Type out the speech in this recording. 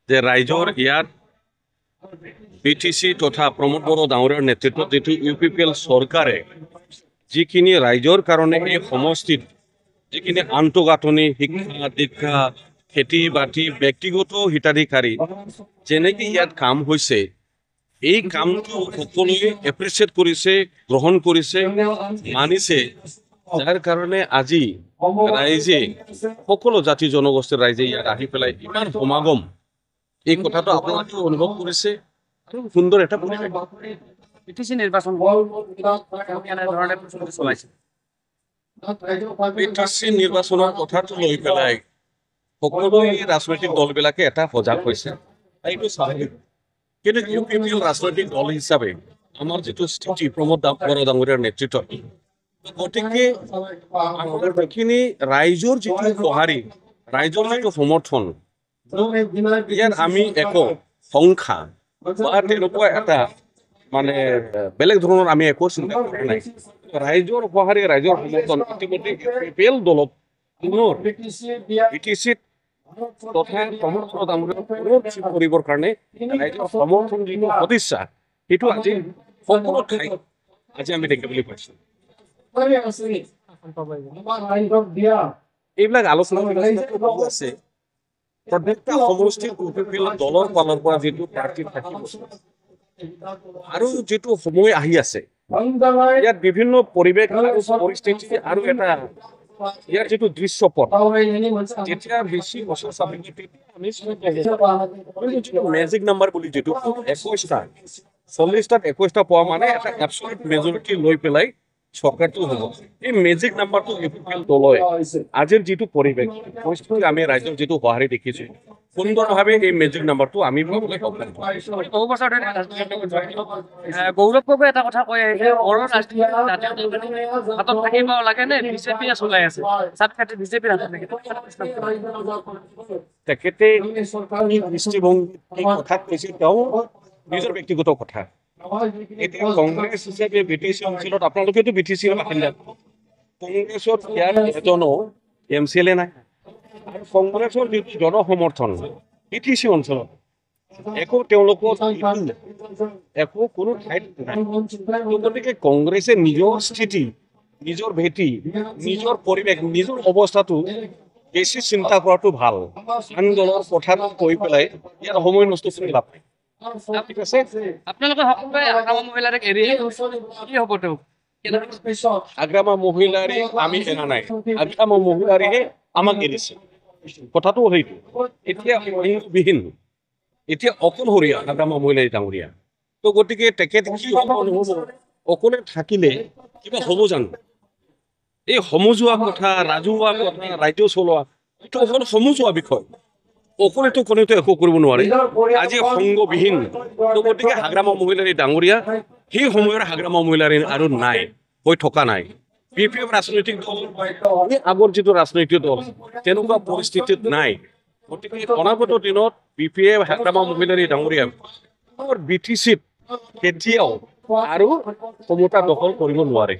যে ৰাইজৰ ইয়াত বিটিসি তথা প্ৰমোদ বড়ো ডাঙৰীয়াৰ নেতৃত্বত যেটো ইউপিপিএল চৰকাৰে যিখিনি ৰাইজৰ কাৰণে এই সমষ্টিত যিখিনি আন্তঃগাঁথনি শিক্ষা দীক্ষা খেতি বাতি ব্যক্তিগত হিতাধিকাৰী যেনেকৈ ইয়াত কাম হৈছে এই কামটো সকলোৱে এপ্ৰিচিয়েট কৰিছে গ্ৰহণ কৰিছে মানিছে যাৰ কাৰণে আজি ৰাইজে সকলো জাতি জনগোষ্ঠীৰ ৰাইজে ইয়াত আহি পেলাই ইমান সমাগম এই কথাটো আপোনালোকে অনুভৱ কৰিছে আৰু সুন্দৰ এটা পৰিৱেশ বিটিসি নিৰ্বাচন কেনেধৰণে প্ৰস্তুতি চলাইছে বিটিসি নিৰ্বাচনৰ কথাটো লৈ পেলাই সকলো ৰাজনৈতিক দলবিলাকে এটা সজাগ হৈছে এইটো স্বাভাৱিক কিন্তু ইউপিপিএল ৰাজনৈতিক দল হিচাপে আমাৰ যিটো স্থিতি প্ৰমোদ বড়ো ডাঙৰীয়াৰ নেতৃত্বত গতিকে আমাৰ যিখিনি ৰাইজৰ যিটো সঁহাৰি ৰাইজৰ যিটো সমৰ্থন ইয়াত আমি একো সংখ্যা বা তেনেকুৱা এটা মানে বেলেগ ধৰণৰ আমি একো চিন্তা কৰা নাই ৰাইজৰ সঁহাৰি ৰাইজৰ সমৰ্থন ইতিমধ্যে ইউপিপিএল দলক পুনৰ বিটিসিত তথা প্ৰমোদ বড়ো ডাঙৰীয়াৰ কৰিবৰ কাৰণে ৰাইজৰ সমৰ্থন যিটো সদিচ্ছা সেইটো আজি সকলো ঠাইত আজি আমি দেখিবলৈ পাইছোঁ এইবিলাক আলোচনা আছে প্ৰত্যেকটা সমষ্টিত ইউপিপিএল দলৰ ফালৰ পৰা যিটো প্ৰাৰ্থী থাকিব আৰু যিটো সময় আহি আছে ইয়াত বিভিন্ন পৰিৱেশ আৰু পৰিস্থিতি আৰু এটা ইয়াৰ যিটো দৃশ্যপট যেতিয়া বেছি বছৰ চাবি আমি মেজিক নাম্বাৰ বুলি যিটো 21টা 40টাত 21টা পোৱা মানে এটা এবছলিউট মেজৰিটি লৈ পেলাই চৰকাৰটো হ'ব এই মেজিক নাম্বাৰটো ইউপিপিএল দলয় আজিৰ যিটো পৰিৱেশ পৰিস্থিতি আমি ৰাইজৰ যিটো সঁহাৰি দেখিছোঁ সুন্দৰভাৱে এই মেজিক নাম্বাৰটো আমি বহু বছৰ ধৰি গৌৰৱ গগৈ এটা কথা কৈ আহিছে বড়ো ৰাজনীতি হাতত থাকিব লাগে নে বিজেপিয়ে চলাই আছে চাপ খাটি বিজেপিৰ হাতত নেকি তেখেতে দৃষ্টিভংগী কথা কৈছে তেওঁ নিজৰ ব্যক্তিগত কথা এতিয়া কংগ্ৰেছ হিচাপে বিটিসি অঞ্চলত আপোনালোকেতো বিটিসিৰ বাসিন্দা কংগ্ৰেছত ইয়াত এজনো এমচিএলএ নাই আৰু কংগ্ৰেছৰ যিটো জনসমৰ্থন বিটিসি অঞ্চলত একো তেওঁলোকৰ একো কোনো ঠাইত নাই গতিকে কংগ্ৰেছে নিজৰ স্থিতি নিজৰ ভেটি নিজৰ পৰিৱেশ নিজৰ অৱস্থাটো বেছি চিন্তা কৰাটো ভাল আন দলৰ কথাটো কৈ পেলাই ইয়াত সময় নষ্ট কৰি লাভ নাই ঠিক আছে আপোনালোকে সকলোৱে আগ্ৰামা মহিলাক এৰি কি হ'ব তেওঁ আগ্ৰামা মহিলাৰী আমি এৰা নাই আগ্ৰামা মহিলাৰীহে আমাক এৰিছে কথাটো সেইটো এতিয়া বিহীন এতিয়া অকলশৰীয়া আগ্ৰামা মহিলাৰী ডাঙৰীয়া তো গতিকে তেখেত কি হ'ব নহ'ব অকলে থাকিলে কিবা হ'ব জানো এই সমজুৱা কথা ৰাজহুৱা কথা ৰাজ্য চলোৱা এইটো অকল সমজুৱা বিষয় অকলেতো কোনেতো একো কৰিব নোৱাৰে আজি সংগবিহীন তো গতিকে আগ্ৰামা মহিলাৰী ডাঙৰীয়া সেই সময়ৰ আগ্ৰামা মহিলাৰী আৰু নাই হৈ থকা নাই বিপিএফ ৰাজনৈতিক দল আগৰ যিটো ৰাজনৈতিক দল তেনেকুৱা পৰিস্থিতিত নাই গতিকে অনাগত দিনত বিপিএফ আগ্ৰামা মহিলাৰী ডাঙৰীয়া বিটিসিত কেতিয়াও আৰু ক্ষমতা দখল কৰিব নোৱাৰে